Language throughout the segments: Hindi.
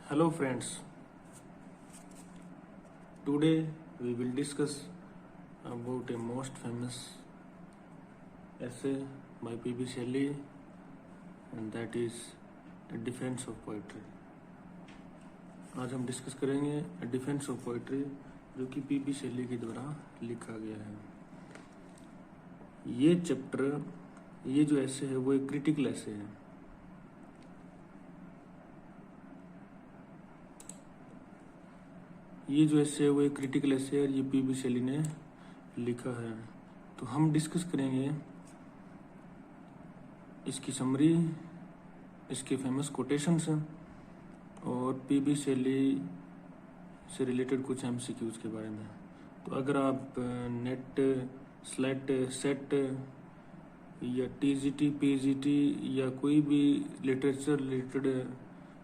Hello friends, today we will discuss about a most famous essay by P.B. Shelley, and that is A Defense of Poetry. आज हम डिस्कस करेंगे A Defense of Poetry, जो कि P.B. Shelley के द्वारा लिखा गया है। ये चैप्टर, ये जो ऐसे है वो एक क्रिटिकल ऐसे है। ये जो ऐसे है वो एक क्रिटिकल ऐसे है और ये P.B. शेली ने लिखा है। तो हम डिस्कस करेंगे इसकी समरी, इसके फेमस कोटेशंस और P.B. शेली से रिलेटेड कुछ MCQs के बारे में। तो अगर आप नेट, स्लेट, सेट या TGT, PGT या कोई भी लिटरेचर रिलेटेड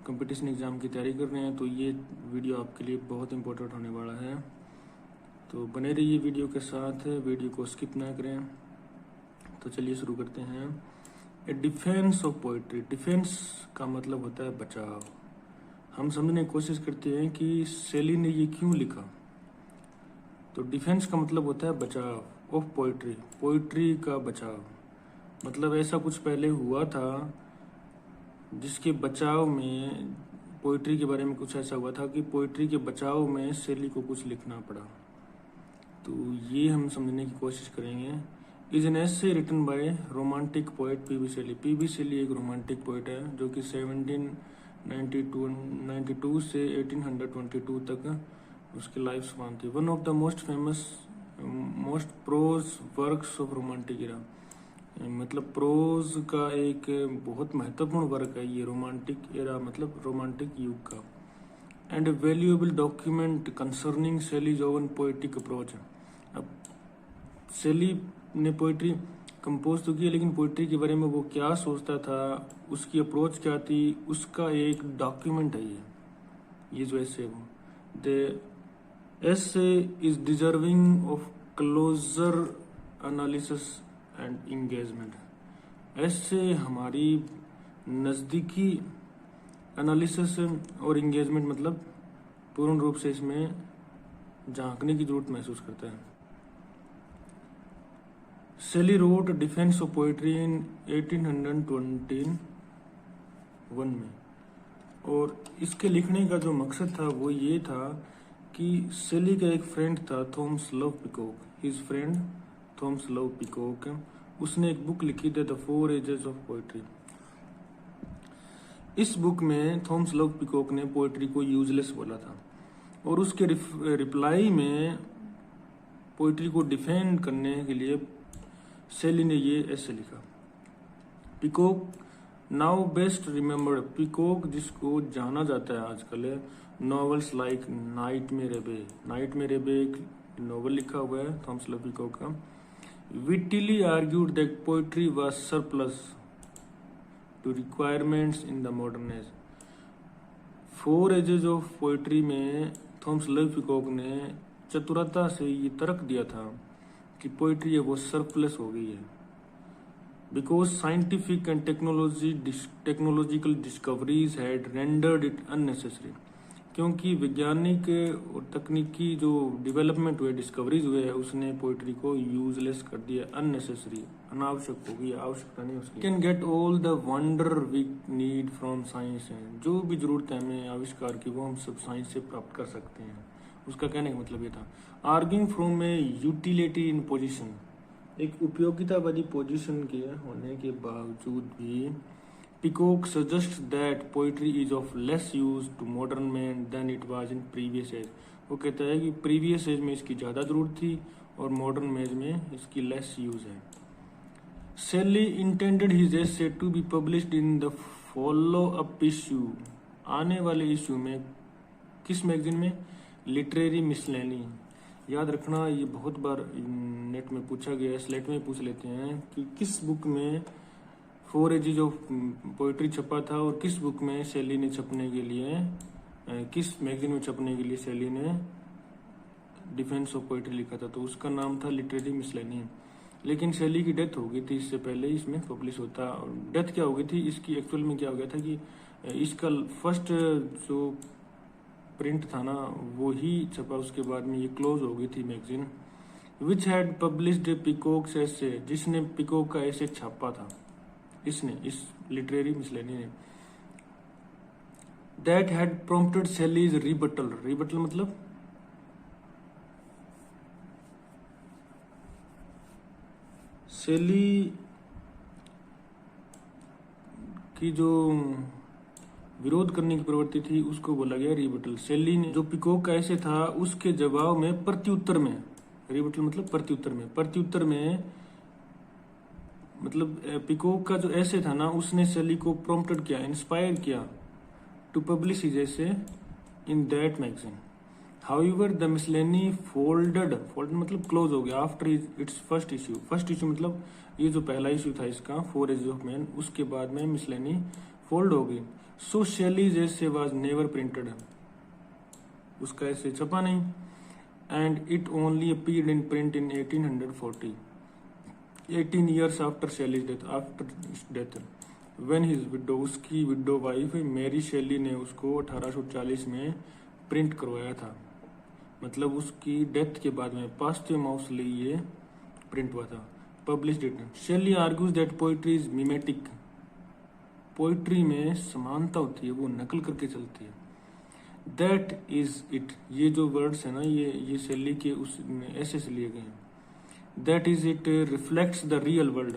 कंपटीशन एग्ज़ाम की तैयारी कर रहे हैं तो ये वीडियो आपके लिए बहुत इंपॉर्टेंट होने वाला है। तो बने रहिए वीडियो के साथ, वीडियो को स्किप ना करें। तो चलिए शुरू करते हैं। ए डिफेंस ऑफ पोइट्री। डिफेंस का मतलब होता है बचाव। हम समझने की कोशिश करते हैं कि शेली ने ये क्यों लिखा। तो डिफेंस का मतलब होता है बचाव ऑफ पोइट्री, पोइट्री का बचाव। मतलब ऐसा कुछ पहले हुआ था जिसके बचाव में, पोइट्री के बारे में कुछ ऐसा हुआ था कि पोइट्री के बचाव में शेली को कुछ लिखना पड़ा। तो ये हम समझने की कोशिश करेंगे। Is an essay written by romantic poet P.B. Shelley. P.B. Shelley एक रोमांटिक पोएट है जो कि 1792 से 1822 तक उसकी लाइफ स्पान थी। One of the most famous, most prose works of romantic era. मतलब प्रोज का एक बहुत महत्वपूर्ण वर्क है ये रोमांटिक एरा, मतलब रोमांटिक युग का। And a valuable document concerning Shelley's own poetic approach. अब शेली ने पोइट्री कंपोज तो की, लेकिन पोइट्री के बारे में वो क्या सोचता था, उसकी अप्रोच क्या थी, उसका एक डॉक्यूमेंट है ये जो ऐसे वो। The essay is deserving of closer analysis and engagement। ऐसे हमारी नज़दीकी एनालिसिस और इंगेजमेंट, मतलब पूर्ण रूप से इसमें झांकने की जरूरत महसूस करता है। शेली रोट डिफेंस ऑफ पोइट्री इन 1821 में, और इसके लिखने का जो मकसद था वो ये था कि शेली का एक फ्रेंड था Thomas Love peacock. His friend Thomas Love peacock, उसने एक बुक लिखी थी द 4 एजेस ऑफ पोइट्री। इस बुक में थॉमस लव पिकॉक ने पोइट्री को यूजलेस बोला था, और उसके रिप्लाई में पोइट्री को डिफेंड करने के लिए शेली ने ये ऐसे लिखा। Peacock now best remembered. Peacock जिसको जाना जाता है आजकल नॉवेल्स लाइक नाइटमेयर एबे। नाइटमेयर एबे एक नॉवल लिखा हुआ है थॉमस लव पिकॉक का। Wittily argued that poetry was surplus to requirements in the modern age. 4 ages of poetry में थॉमस लव पिकॉक ने चतुरता से ये तर्क दिया था कि पोइट्री है वो सरप्लस हो गई है, because scientific and technological discoveries had rendered it unnecessary. क्योंकि वैज्ञानिक और तकनीकी जो डेवलपमेंट हुए, डिस्कवरीज हुए हैं, उसने पोइट्री को यूजलेस कर दिया, अननेसेसरी, अनावश्यक हो गई, आवश्यकता नहीं उसकी। Can get all the wonder we need from science है। जो भी जरूरत है हमें आविष्कार की वो हम सब साइंस से प्राप्त कर सकते हैं। उसका कहने का मतलब ये था। Arguing from a utility in position. एक उपयोगितावादी पोजीशन के होने के बावजूद भी Peacock suggest that poetry is of less use to modern man than it was in previous age. वो कहता है कि प्रीवियस एज में इसकी ज़्यादा ज़रूरत थी और मॉडर्न एज में इसकी लेस यूज है। Shelley intended his essay to be published in the follow up issue. आने वाले इश्यू में, किस मैगजीन में? Literary miscellany. याद रखना, ये बहुत बार नेट में पूछा गया है, स्लेट में पूछ लेते हैं कि किस बुक में 4 एजेस ऑफ पोइट्री छपा था और किस बुक में शेली ने छपने के लिए, किस मैगजीन में छपने के लिए शेली ने डिफेंस ऑफ पोइट्री लिखा था। तो उसका नाम था लिटरेरी मिसलेनी। लेकिन शैली की डेथ हो गई थी इससे पहले इसमें पब्लिश होता। और डेथ क्या हो गई थी इसकी, एक्चुअल में क्या हो गया था कि इसका फर्स्ट जो प्रिंट था ना वो ही छपा, उसके बाद में ये क्लोज हो गई थी magazine. Which had published peacocks ऐसे, जिसने पिकॉक का ऐसे छापा था, इसने, इस लिटरेरी मिसलेनी ने। That had prompted Shelley's rebuttal, rebuttal मतलब शैली की जो विरोध करने की प्रवृत्ति थी उसको बोला गया रिबटल। शैली ने जो पिकॉक का ऐसे था उसके जवाब में प्रत्युत्तर में, रिबटल मतलब प्रत्युत्तर में, प्रत्युत्तर में मतलब पिकॉक का जो ऐसे था ना उसने शैली को प्रॉम्प्टेड किया, इंस्पायर किया to publish his essay in that magazine. However the miscellany folded मतलब क्लोज हो गया after its first issue. First issue मतलब ये जो पहला इश्यू था इसका, 4 एजेस ऑफ मैन, उसके बाद में मिसलेनी फोल्ड हो गई। सो शैलीज ऐसे वाज नेवर प्रिंटेड, उसका ऐसे छपा नहीं। And it only appeared in print in 1840, 18 years after Shelley's death, after death. When his window, उसकी विडो वाइफ मैरी शैली ने उसको 1840 में प्रिंट करवाया था, मतलब उसकी डेथ के बाद में पोस्टह्यूमसली ये प्रिंट हुआ था, published it. Shelley argues that poetry is mimetic, poetry में समानता होती है, वो नकल करके चलती है। दैट इज इट, ये जो वर्ड्स है ना ये शैली के उस ऐसे से लिए गए हैं। That is it reflects the real world,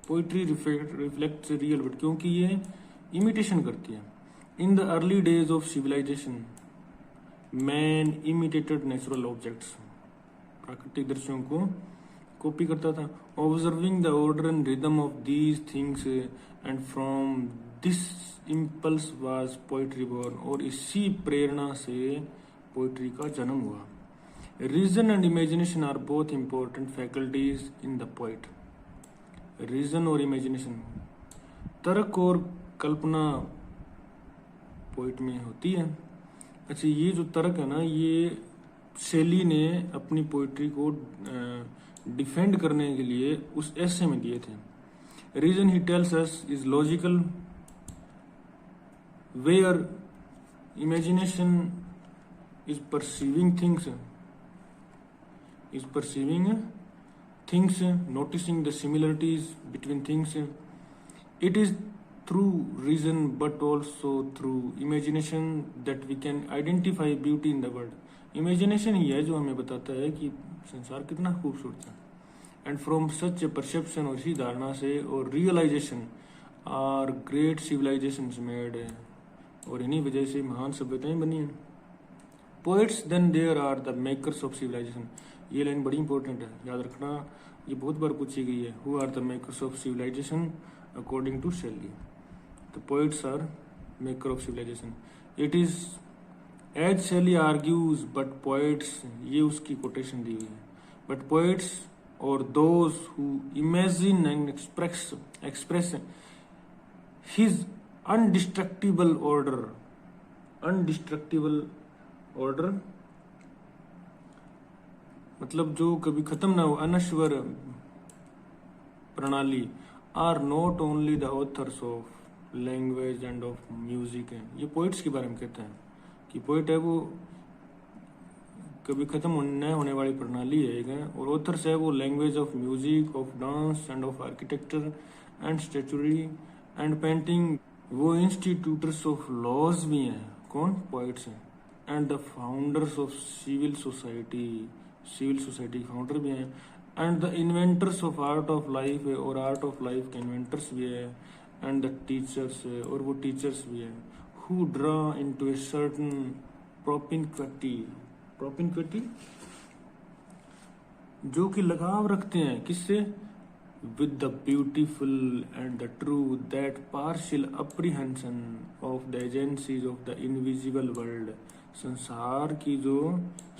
poetry reflects real world, क्योंकि ये इमिटेशन करती है। In the early days of civilisation man imitated natural objects, प्राकृतिक दृश्यों को कॉपी करता था। Observing the order and rhythm of these things and from this impulse was poetry born, और इसी प्रेरणा से पोइट्री का जन्म हुआ। Reason and imagination are both important faculties in the poet. Reason और इमेजिनेशन, तर्क और कल्पना पोइट में होती है। अच्छा, ये जो तर्क है ना ये शैली ने अपनी पोइट्री को डिफेंड करने के लिए उस ऐसे में दिए थे। Reason he tells us is logical, where imagination is perceiving things, noticing the similarities between things. It is through reason but also through imagination that we can identify beauty in the world. Imagination ही है जो हमें बताता है कि संसार कितना खूबसूरत है। And from such a perception, और इसी धारणा से और realization are great civilizations made, और इन्हीं वजह से महान सभ्यताएं बनी हैं। Poets then there are the makers of civilization, ये लाइन बड़ी इंपॉर्टेंट है, याद रखना, ये बहुत बार पूछी गई है। Who are the makers of civilization according to Shelley? The poets are maker of civilization. It is as Shelley argues, but poets, ये उसकी कोटेशन दी हुई है, but poets or those who imagine and express his undestructible order मतलब जो कभी खत्म ना हो, अनश्वर प्रणाली, are not only the authors of language end of music है। ये पोइट्स के बारे में कहते हैं कि पोइट है वो कभी खत्म न होने वाली प्रणाली है, और ऑथर्स है वो language of music, of dance and of architecture and statuary and painting. वो इंस्टीट्यूटर्स ऑफ लॉज भी हैं, कौन? पोइट्स हैं। And the founders of civil society founder भी हैं। And the inventors of art of life है, और आर्ट ऑफ लाइफ के इन्वेंटर्स भी है। एंड द टीचर्स, और वो टीचर्स भी है। Who draw into a certain propinquity, जो कि लगाव रखते हैं किससे? With the beautiful and the true, that partial apprehension of the agencies of the invisible world, संसार की जो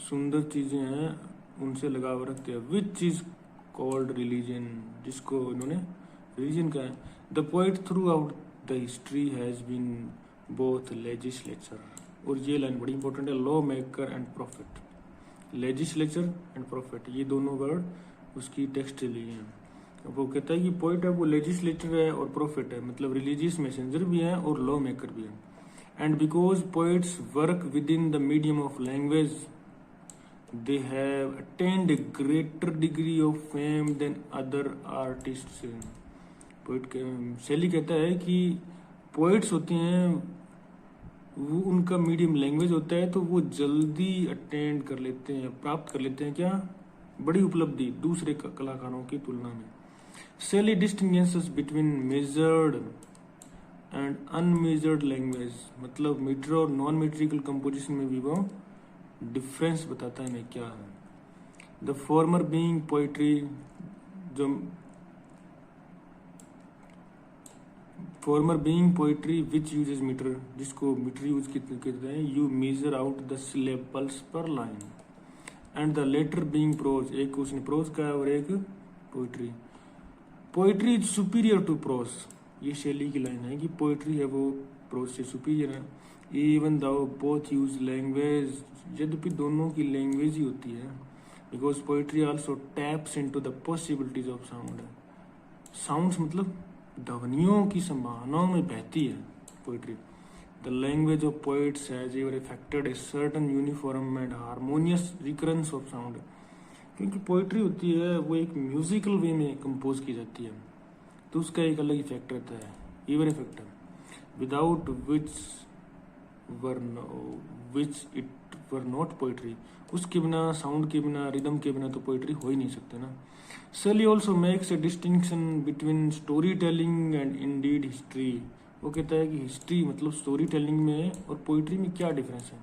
सुंदर चीजें हैं उनसे लगाव रखते हैं। विच इज कॉल्ड रिलीजन, जिसको इन्होंने रिलीजन कहा है। The poet throughout the history has been both legislature, और ये लाइन बड़ी इंपॉर्टेंट है, law maker and prophet. Legislature and prophet, ये दोनों वर्ड उसकी टेक्स्ट ली है। वो कहता है कि पोइट है वो लेजिस्लेटर है और प्रोफेट है, मतलब रिलीजियस मैसेंजर भी है और लॉ मेकर भी है। And because poets work with in the medium of language they have attained a greater degree of fame than other artists। Poet शैली कहता है कि पोइट्स होते हैं वो उनका मीडियम लैंग्वेज होता है तो वो जल्दी अटेंड कर लेते हैं, प्राप्त कर लेते हैं क्या, बड़ी उपलब्धि दूसरे कलाकारों की तुलना में। Shelley distinguishes between measured and unmeasured language, मतलब मीटर और नॉन मीट्रिकल कंपोजिशन में भी वो डिफरेंस बताता है मैं क्या है। द फॉर्मर बीइंग पोइट्री, जो former being poetry which uses metre, जिसको मीटर यूज कहते हैं, you measure out the syllables per line. And the latter being prose, एक उसने प्रोज का और एक poetry. Poetry is superior to prose, ये शैली की लाइन है कि पोइट्री है वो प्रोज से सुपीरियर है। इवन दाउ बोथ यूज लैंग्वेज, यद्यपि दोनों की लैंग्वेज ही होती है। Because poetry also taps into the possibilities of sound, sounds मतलब ध्वनियों की संभावनाओं में बहती है poetry. The language of poets has ever affected a certain uniform and harmonious recurrence of sound, क्योंकि पोइट्री होती है वो एक म्यूजिकल वे में कंपोज की जाती है तो उसका एक अलग इफेक्ट रहता है, ever effect, without which it were not poetry. उसके बिना, साउंड के बिना, रिदम के बिना तो पोइट्री हो ही नहीं सकते ना। शैली also makes a distinction between story telling and Indeed history. वो कहता है कि हिस्ट्री मतलब स्टोरी टेलिंग में और पोइट्री में क्या डिफरेंस है।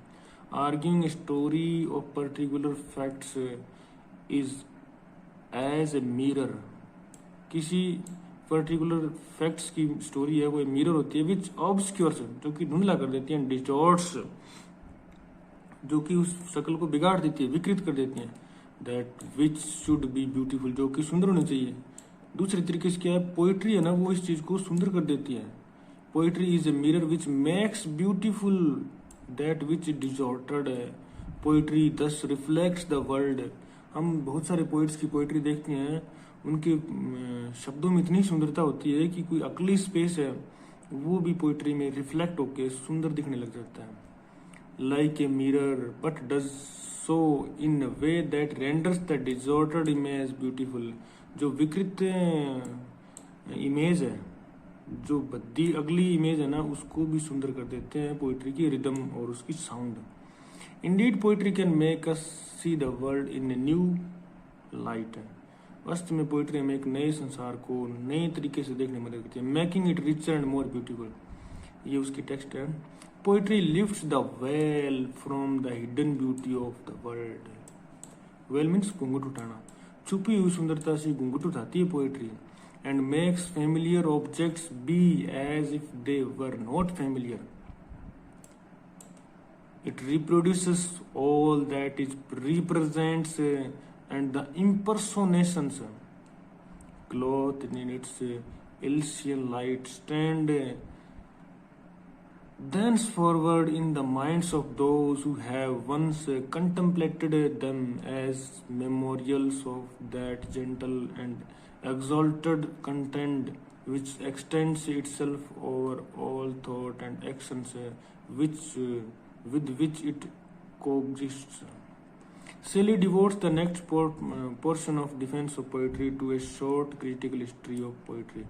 Arguing story of particular facts is as a mirror, किसी पर्टिकुलर फैक्ट्स की स्टोरी है वो मिरर होती है, विच ऑब्सक्योर्स, जो कि धुंधला कर देती है, डिस्टॉर्ट्स, जो कि उस शक्ल को बिगाड़ देती है, विकृत कर देती है। That which should be beautiful, जो कि सुंदर होनी चाहिए। दूसरे तरीके से क्या है, पोइट्री है ना वो इस चीज को सुंदर कर देती है। Poetry is a mirror which makes beautiful that which distorted है। पोइट्री दस रिफ्लेक्ट्स द वर्ल्ड। हम बहुत सारे पोइट्स की पोइट्री देखते हैं, उनके शब्दों में इतनी सुंदरता होती है कि कोई अकली स्पेस है वो भी पोइट्री में रिफ्लेक्ट होके सुंदर दिखने लग जाता है। Like a mirror but does so in a way that renders the distorted image beautiful. जो विकृत इमेज है, जो बद्दी अगली इमेज है ना, उसको भी सुंदर कर देते हैं पोइट्री की रिदम और उसकी sound. Indeed poetry can make us see the world in a new light. वास्तव में पोइट्री हमें एक नए संसार को नए तरीके से देखने में मदद करती है। Making it richer and more beautiful, ये उसकी टेक्स्ट है। Poetry lifts the veil from the hidden beauty of the world. Veil means घूंघट उठाना, छुपी हुई सुंदरता से घूंघट उठाती है poetry. And makes familiar objects be as if they were not familiar. It reproduces all that it represents and the impersonations clothed in its Elysian light stand thenceforward in the minds of those who have once contemplated them as memorials of that gentle and exalted content which extends itself over all thought and actions with which it coexists. Shelley devotes the next portion of defense of poetry to a short critical history of poetry.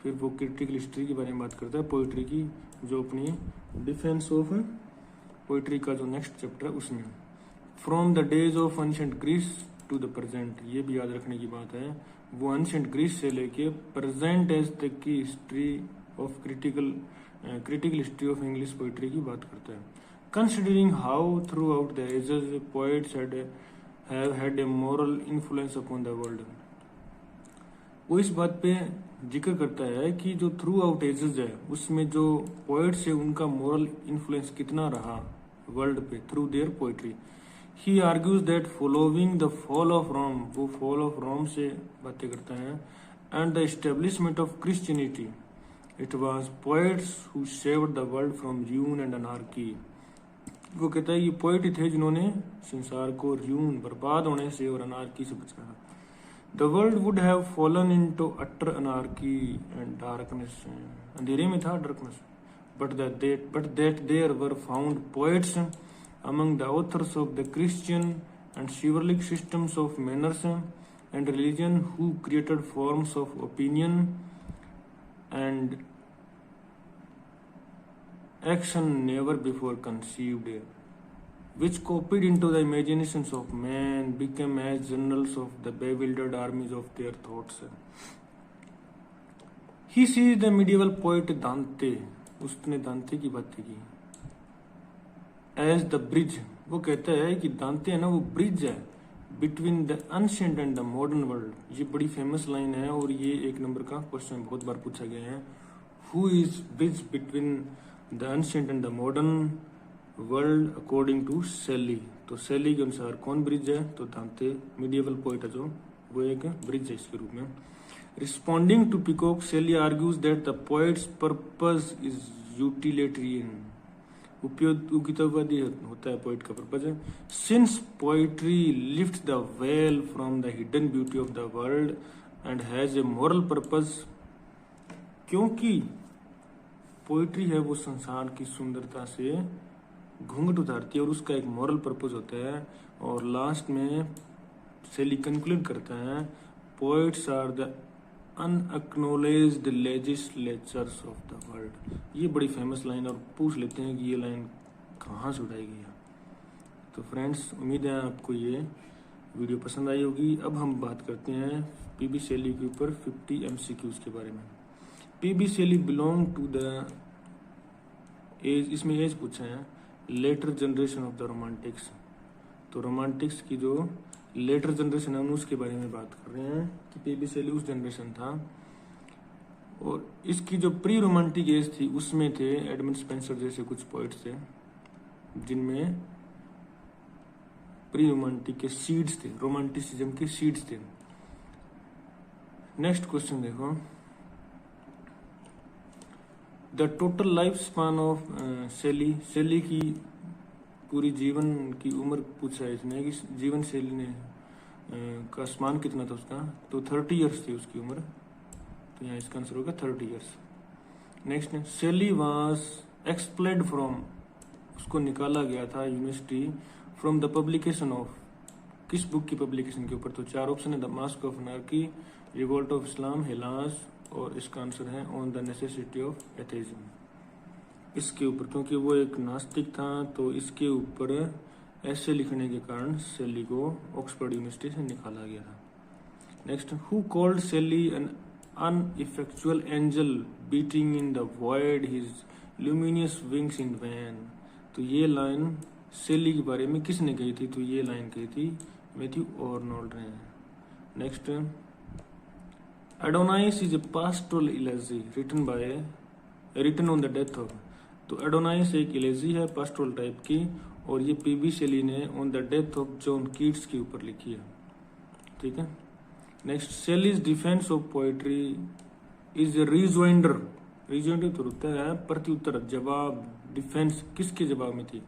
फिर वो क्रिटिकल हिस्ट्री के बारे में बात करता है पोइट्री की, जो अपनी डिफेंस ऑफ पोइट्री का जो नेक्स्ट चैप्टर है उसमें। From the days of ancient Greece to the present, ये भी याद रखने की बात है, वो एंशिएंट ग्रीस से लेके प्रेजेंट एज तक की history of critical history of English poetry की बात करता है। Considering how throughout the ages poets have had a moral influence upon the world, वो इस बात पे जिक्र करता है कि जो थ्रू आउट एजेस है उसमें जो पोएट्स है उनका मोरल इन्फ्लुएंस कितना रहा वर्ल्ड पे through their poetry. He argues that following the fall of Rome, वो फॉल ऑफ रोम से बातें करता है, and the establishment of Christianity, it was poets who saved the world from ruin and anarchy. वो कहता है ये पोएट ही थे जिन्होंने संसार को र्यून बर्बाद होने से और अनार्की से बचाया। The world would have fallen into utter anarchy and darkness, अंधेरे में था darkness, but that there were found poets among the authors of the Christian and chivalric systems of manners and religion who created forms of opinion and action never before conceived, which copied into the imaginations of man became as generals of the bewildered armies of their thoughts. He sees the medieval poet Dante, उसने दांते की बातें की, एज द ब्रिज, वो कहता है कि दांते है ना वो ब्रिज है between the ancient and the modern world. ये बड़ी फेमस लाइन है और ये 1 नंबर का क्वेश्चन बहुत बार पूछा गया है। Who is bridge between the ancient and the modern world according to Shelley, तो शेली के अनुसार कौन ब्रिज है, तो दांते मिडिएवल पोइट है जो, वो एक ब्रिज है इसके रूप में। Responding to Peacock, Shelley argues that the poet's purpose is utilitarian, उपयोगितावादी होता है पोइट का पर्पज है। Since poetry lift the veil from the hidden beauty of the world and has a moral purpose, क्योंकि पोइट्री है वो संसार की सुंदरता से घूंघट उतारती है और उसका एक मॉरल पर्पज होता है। और लास्ट में शेली कंक्लूड करता है, poets are the unacknowledged legislators of the world. ये बड़ी फेमस लाइन, और पूछ लेते हैं कि ये लाइन कहाँ से उठाई गई है। तो फ्रेंड्स, उम्मीद है आपको ये वीडियो पसंद आई होगी। अब हम बात करते हैं पीबी शेली के ऊपर 50 MCQs के बारे में। P B Shelley belong to the age, इसमें एज पूछा है, later generation of the Romantics. तो रोमांटिक्स की जो लेटर जनरेशन है उसके बारे में बात कर रहे हैं कि पीबी शेली उस जनरेशन था। और इसकी जो प्री रोमांटिक एज थी उसमें थे एडमंड स्पेंसर जैसे कुछ पोइट्स थे जिनमें प्री रोमांटिक के सीड्स थे, रोमांटिसिज्म के सीड्स थे। नेक्स्ट क्वेश्चन देखो, the total life span of Shelley, Shelley की पूरी जीवन की उम्र पूछा है इसने कि जीवन शैली ने का स्पान कितना था उसका, तो 30 ईयर्स थी उसकी उम्र, तो यहाँ इसका आंसर होगा 30 years. Next, Shelley was expelled from, उसको निकाला गया था university from the publication of, किस बुक की पब्लिकेशन के ऊपर, तो 4 ऑप्शन है, the mask of anarchy, revolt of Islam, Hellas, और इसका आंसर है on the necessity of atheism. इसके ऊपर, क्योंकि वो एक नास्तिक था तो इसके ऊपर ऐसे लिखने के कारण शेली को ऑक्सफोर्ड यूनिवर्सिटी से निकाला गया था। Next, who called Shelley an ineffectual angel beating in the void his luminous wings in vain, तो ये लाइन शेली के बारे में किसने कही थी, तो ये लाइन कही थी मैथ्यू आर्नोल्ड ने। Next, Adonais is a pastoral elegy written on the death of, तो एडोनाइस एक इलेजी है पास्टोरल टाइप की और ये पीबी शेली ने on the death of John Keats के ऊपर लिखी है। ठीक है। Next, Shelley's defence of poetry is a rejoinder, rejoinder तो होता है प्रत्युत्तर, जवाब, डिफेंस किसके जवाब में थी,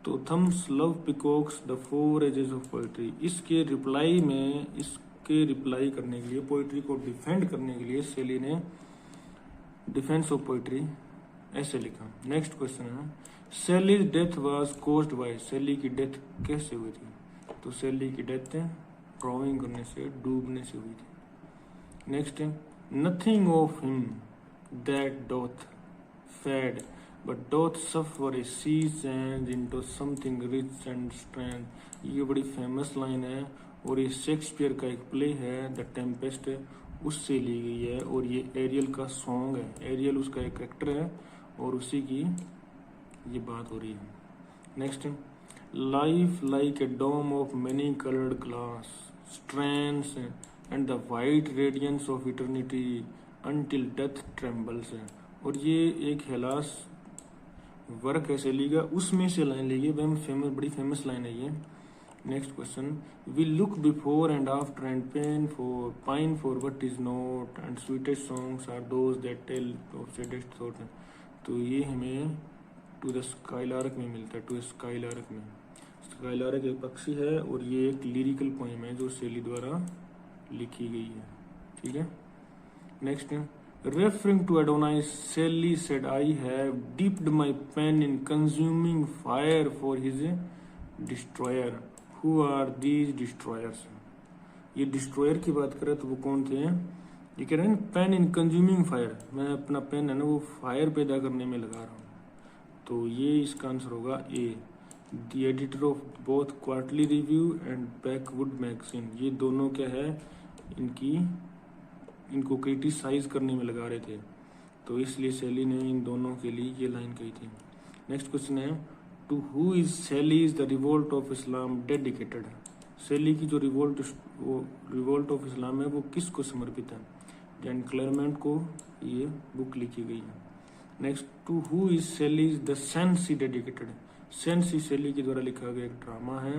तो Thomas Love Peacock's the 4 ages of poetry, इसके रिप्लाई में, इसके रिप्लाई करने के लिए, पोएट्री को डिफेंड करने के लिए शेली ने डिफेंस ऑफ पोएट्री ऐसे लिखा। नेक्स्ट क्वेश्चन है, शेलीज डेथ वाज कॉज्ड बाय, शेली की डेथ कैसे हुई थी, तो शेली की डेथ ड्राइंग करने से, डूबने से हुई थी। नेक्स्ट है, nothing of him that doth fade but doth suffer a sea change into something rich and strength, ये बड़ी फेमस लाइन है और ये शेक्सपियर का एक प्ले है द टेम्पेस्ट, उससे ली गई है और ये एरियल का सॉन्ग है, एरियल उसका एक कैरेक्टर है और उसी की ये बात हो रही है। Next, life like a dome of many coloured glass strands and the white radiance of eternity until death trembles है, और ये एक हेलास वर्क है शेली का, उसमें से लाइन ली गई, फेमस, बड़ी फेमस लाइन है ये। Next question, we look before and after and pine for what is not and sweetest songs are those that tell of saddest thought, तो ये हमें टू द स्काईलार्क में मिलता है, टू स्काईलार्क में। स्काईलार्क एक पक्षी है और ये एक लिरिकल पोएम है जो शेली द्वारा लिखी गई है। ठीक है, next, referring to Adonais Shelley said I have dipped my pen in consuming fire for his destroyer, who are these destroyers. ये डिस्ट्रॉयर की बात करें तो वो कौन थे? ये कह रहे हैं पेन इन कंज्यूमिंग फायर, मैं अपना पेन है ना वो फायर पैदा करने में लगा रहा हूँ। तो ये इसका आंसर होगा A, the editor of both Quarterly Review and Blackwood magazine. ये दोनों क्या है, इनको क्रिटिसाइज करने में लगा रहे थे, तो इसलिए शैली ने इन दोनों के लिए ये लाइन कही थी। नेक्स्ट क्वेश्चन है, टू हु इज शैली is the Revolt of Islam dedicated. शैली की जो रिवोल्ट ऑफ इस्लाम है वो किसको समर्पित है? जैन क्लेरमेंट को ये बुक लिखी गई है। नेक्स्ट, टू हु इज शैली is the sensi dedicated. Sensi शैली के द्वारा लिखा गया एक ड्रामा है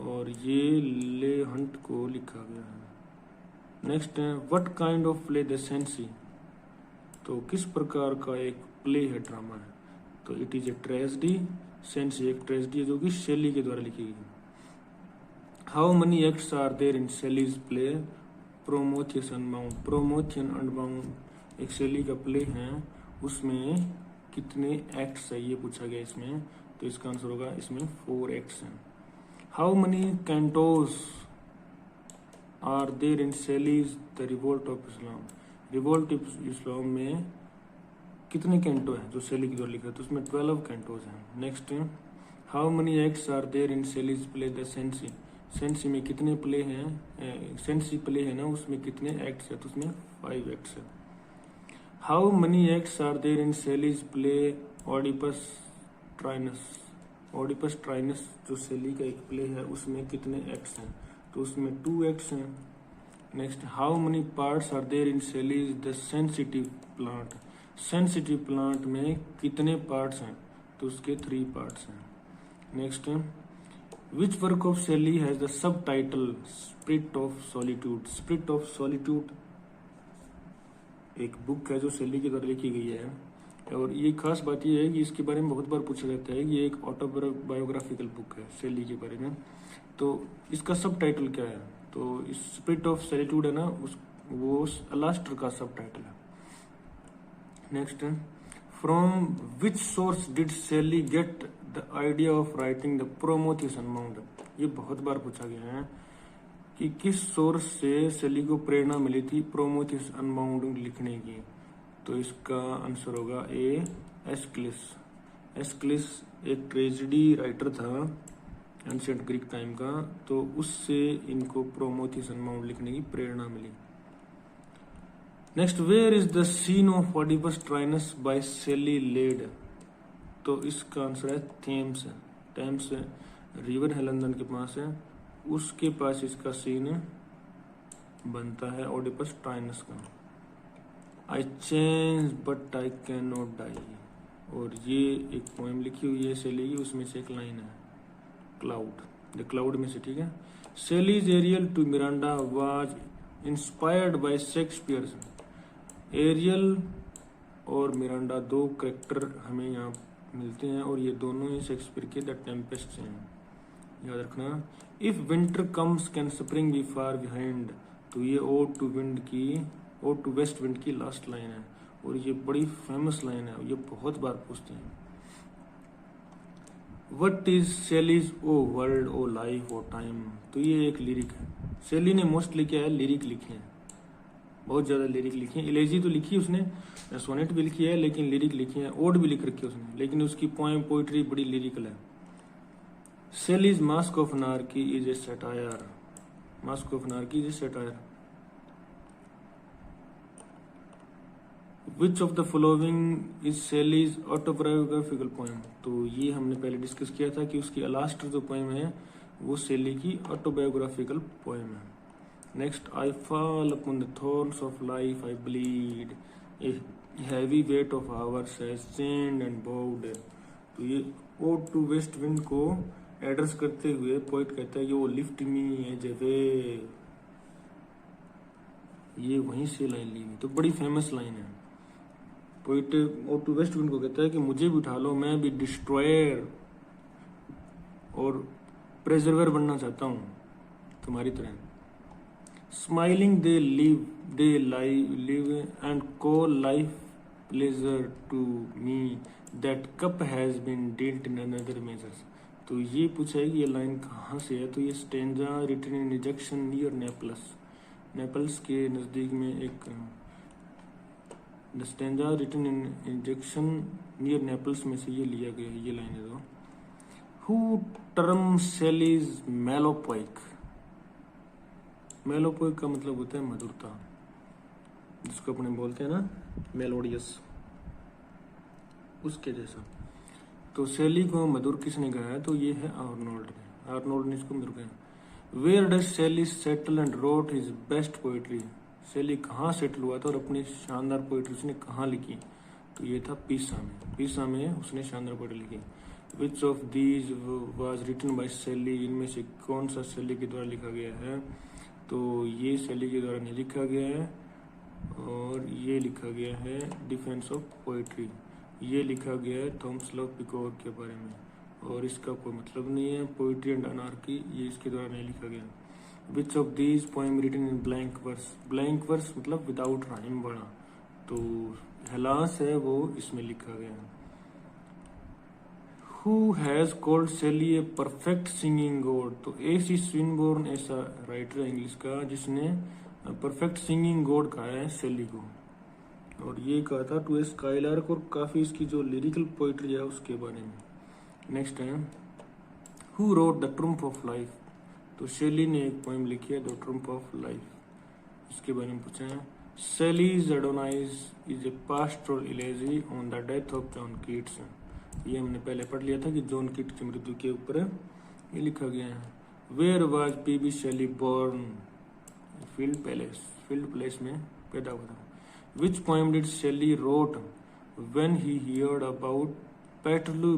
और ये ले हंट को लिखा गया है। नेक्स्ट है, what kind of play the sensi. तो किस प्रकार का एक प्ले है, ड्रामा है? तो it is a tragedy. Cenci एक ट्रेजेडी है जो कि शैली के द्वारा लिखी गई है। How many acts are there in Shelley's play Prometheus Unbound. Prometheus Unbound एक शैली का प्ले है, उसमें कितने एक्ट्स है ये पूछा गया इसमें, तो इसका आंसर होगा इसमें 4 एक्ट्स हैं। How many cantos are there in Shelley's the Revolt of Islam. Revolt of Islam में कितने कैंटो हैं जो शैली के द्वारा लिखा है, तो उसमें 12 कैंटोज हैं। Next, how many acts are there in Shelley's play the Cenci. Cenci में कितने प्ले हैं, सेंसी प्ले है ना उसमें कितने एक्ट्स है, तो उसमें 5 एक्ट्स है। How many acts are there in Shelley's play Oedipus Tyrannus. Oedipus Tyrannus जो शैली का एक प्ले है उसमें कितने एक्ट्स हैं, तो उसमें 2 एक्ट्स हैं। Next, how many parts are there in Shelley's the Sensitive Plant. Sensitive Plant में कितने पार्ट्स हैं, तो उसके 3 पार्ट्स हैं। Next, which work of Shelley has the subtitle Spirit of Solitude. Spirit of Solitude एक बुक है जो शैली के द्वारा लिखी गई है, और ये खास बात ये है कि इसके बारे में बहुत बार पूछा जाता है कि ये एक ऑटोबायोग्राफिकल बुक है शैली के बारे में, तो इसका सब टाइटल क्या है? तो इस स्पिरिट ऑफ सॉलिट्यूड है ना वो अलास्टर का सब टाइटल है। Next, from which source did Shelley get the idea of writing the Prometheus Unbound. ये बहुत बार पूछा गया है कि किस सोर्स से शैली को प्रेरणा मिली थी प्रोमेथियस अनबाउंड लिखने की, तो इसका आंसर होगा ए, एस्किलस। एस्किलस एक ट्रेजेडी राइटर था एंशिएंट ग्रीक टाइम का, तो उससे इनको प्रोमेथियस अनबाउंड लिखने की प्रेरणा मिली। Next, where is the scene of Oedipus Tyrannus by Shelley laid. तो इसका आंसर है थेम्स। थेम्स रिवर है लंदन के पास है, उसके पास इसका सीन बनता है ओडिपस ट्राइनस का। I change but I can not die, और ये एक पोएम लिखी हुई है शैली की, उसमें से एक लाइन है क्लाउड, द क्लाउड में से। ठीक है, Shelley's Ariel to Miranda was inspired by Shakespeare. Ariel और मिरांडा 2 कैरेक्टर हमें यहाँ मिलते हैं, और ये दोनों ही शेक्सपियर के द टेम्पेस्ट से हैं, याद रखना। If winter comes can spring be far behind, तो ये ओड टू वेस्ट विंड की लास्ट लाइन है, और ये बड़ी फेमस लाइन है, ये बहुत बार पूछते हैं। What is Shelley's O world O life O time. तो ये एक लिरिक है, शैली ने मोस्टली क्या है लिरिक लिखे हैं, बहुत ज्यादा लिरिक लिखी है। इलेजी तो लिखी उसने, सोनेट भी लिखी है, लेकिन लिरिक लिखी है, ओड भी लिख रखी है उसने, लेकिन उसकी पोइट्री बड़ी लिरिकल है। Shelley's mask of anarchy is a satire. Mask of anarchy is a satire. Which of the following is Shelley's autobiographical poem. तो ये हमने पहले डिस्कस किया था कि उसकी अलास्टर जो पोएम है वो शैली की ऑटोबायोग्राफिकल पोएम है। Next, I fall upon the thorns of life I bleed, a heavy weight of hours has chained and bowed. तो ये ओड टू वेस्ट विंड को एड्रेस करते हुए पोइट कहता है oh lift me as a wave, ये वहीं से लाइन ली हुई, तो बड़ी फेमस लाइन है। Poet ode to waste wind को कहता है कि मुझे भी उठा लो, मैं भी डिस्ट्रॉयर और प्रेजर्वर बनना चाहता हूँ तुम्हारी तरह। Smiling they live and call life pleasure to me. That cup has been dealt in another measures. तो ये पूछा है कि ये लाइन कहाँ से है, तो ये stanza written in dejection near Naples, Naples के नज़दीक में एक the stanza written in injection near Naples में से ये लिया गया है, ये लाइन है। तो हु टर्म सेलीज मेलोपोइक, मेलोपोइक का मतलब होता है मधुरता, जिसको अपने बोलते हैं ना मेलोडियस, उसके जैसा। तो शैली को मधुर किसने कहा है, तो ये है आर्नोल्ड ने, आर्नोल्ड ने इसको मधुर कहा। वेयर डज शैली settle and wrote his best poetry, शैली कहाँ सेटल हुआ था और अपनी शानदार पोइट्री उसने कहाँ लिखी, तो ये था पीसा में, पीसा में उसने शानदार पोइट्री लिखी। Which of these was written by Shelley, इनमें से कौन सा शैली के द्वारा लिखा गया है, तो ये शैली के द्वारा नहीं लिखा गया है, और ये लिखा गया है डिफेंस ऑफ पोइट्री, ये लिखा गया है थॉमस लव पिकोक के बारे में, और इसका कोई मतलब नहीं है। पोइट्री एंड अनार्की ये इसके द्वारा नहीं लिखा गया। Which of these poem written in blank verse, blank verse मतलब विदाउट राइम वाला, तो हेलास है वो इसमें लिखा गया है। हु हैज कॉल्ड शैली ए परफेक्ट सिंगिंग गॉड, तो AC स्विनबोर्न ऐसा राइटर है इंग्लिश का जिसने परफेक्ट सिंगिंग गॉड कहा है शैली को, और ये कहा था टू ए स्काईलार्क, और काफी इसकी जो लिरिकल पोइट्री है उसके बारे में। नेक्स्ट है who wrote the Trump of life, तो शैली ने एक पोएम लिखी है द ट्रम्प ऑफ लाइफ, इसके बारे में पूछा है। Shelley's Adonais is a pastoral elegy on the death of John Keats, ये हमने पहले पढ़ लिया था कि जॉन कीट की मृत्यु के ऊपर ये लिखा गया है। Where was PB Shelley born, Field Palace, Field Place में पैदा हुआ था। Which poem did Shelley wrote when he heard about Peterloo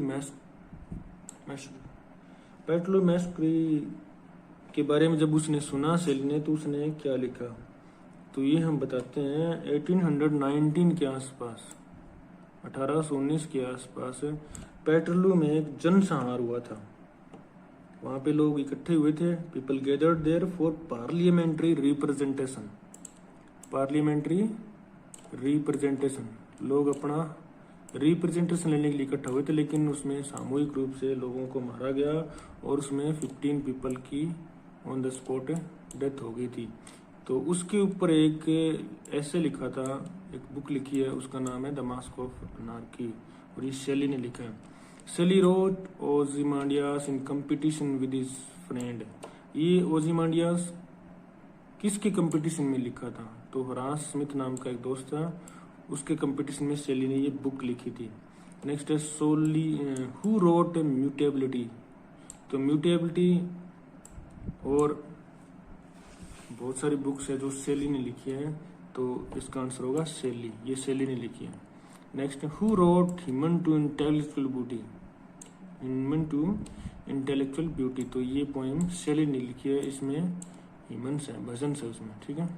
Massacre के बारे में जब उसने सुना शैली ने, तो उसने क्या लिखा, तो ये हम बताते हैं 1819 के आसपास, 1819 के आसपास पेटरलू में एक जनसंहार हुआ था। वहां पे लोग इकट्ठे हुए थे, people gathered there for parliamentary representation, parliamentary representation, लोग अपना रिप्रेजेंटेशन लेने के लिए इकट्ठा हुए थे, लेकिन उसमें सामूहिक रूप से लोगों को मारा गया और उसमें 15 पीपल की ऑन द स्पॉट डेथ हो गई थी। तो उसके ऊपर एक ऐसे लिखा था, एक बुक लिखी है, उसका नाम है द मास्क ऑफ अनार्की, और ये शैली ने लिखा है। Shelley wrote Ozymandias in competition with his friend, ये ओजिमांडियास किसके कंपटीशन में लिखा था, तो होरास स्मिथ नाम का एक दोस्त था, उसके कंपटीशन में शैली ने ये बुक लिखी थी। नेक्स्ट है सोली हु रोट म्यूटेबिलिटी, तो म्यूटेबिलिटी और बहुत सारी बुक्स है जो शैली ने लिखी है, तो इसका आंसर होगा शैली, ये शैली ने लिखी है। Next who wrote human to intellectual beauty, human to intellectual beauty, तो ये पोएम शैली ने लिखी है, इसमें ह्यूमन्स है, भजन है उसमें, ठीक है।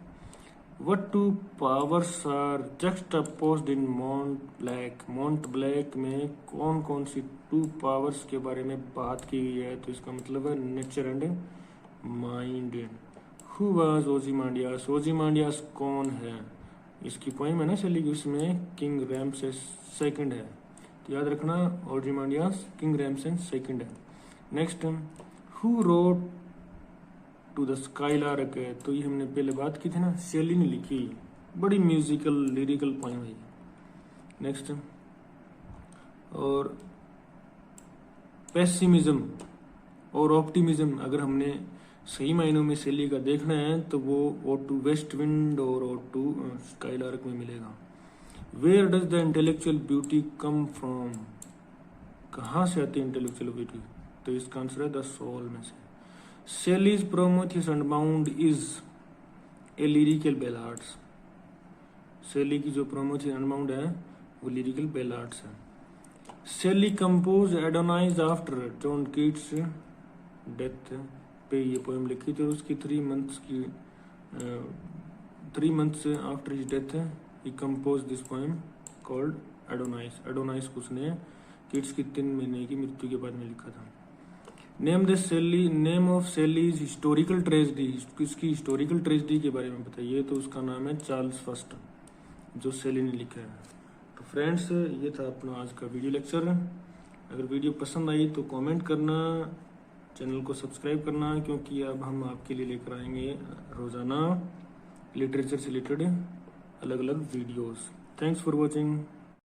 What two powers are juxtaposed in Mont Blanc, मॉन्ट black में कौन कौन सी 2 पावर्स के बारे में बात की गई है, तो इसका मतलब है nature and mind. Who was ओजिमांडियास, ओजिमांडियास कौन है, इसकी पोएम है ना शैली की, उसमें किंग रैमसेस सेकंड है, तो याद रखना ओजिमांडियास किंग रैमसेस सेकंड है। Next who wrote to the skylark है, तो ये हमने पहले बात की थी ना, शैली ने लिखी, बड़ी म्यूजिकल लिरिकल पोएम है। नेक्स्ट और पेसिमिज्म और ऑप्टिमिज्म, अगर हमने सही मायनों में शैली का देखना है तो वो O2 वेस्ट विंड और O2 स्काईलार्क में मिलेगा। Where does the intellectual beauty come from, कहाँ से आती है इंटेलेक्चुअल ब्यूटी, तो इसका आंसर है द सोल में से। Shelley's Prometheus Unbound is a lyrical ballads, शैली की जो प्रोमेथियस अनबाउंड है वो लिरिकल बैलाड्स है। Shelley compose Adonais after John Keats death पे ये पोएम लिखी थी, और उसकी 3 मंथ्स आफ्टर हिज डेथ ही compose this poem called Adonais, Adonais को उसने कीट्स की 3 महीने की मृत्यु के बाद में लिखा था। नेम ऑफ सेलीज हिस्टोरिकल ट्रेजेडी, इसकी हिस्टोरिकल ट्रेजेडी के बारे में बताइए। तो उसका नाम है चार्ल्स फर्स्ट, जो सेली ने लिखा है। तो फ्रेंड्स, ये था अपना आज का वीडियो लेक्चर। अगर वीडियो पसंद आई तो कमेंट करना, चैनल को सब्सक्राइब करना, क्योंकि अब हम आपके लिए लेकर आएंगे रोजाना लिटरेचर से रिलेटेड अलग अलग वीडियोस। Thanks for watching.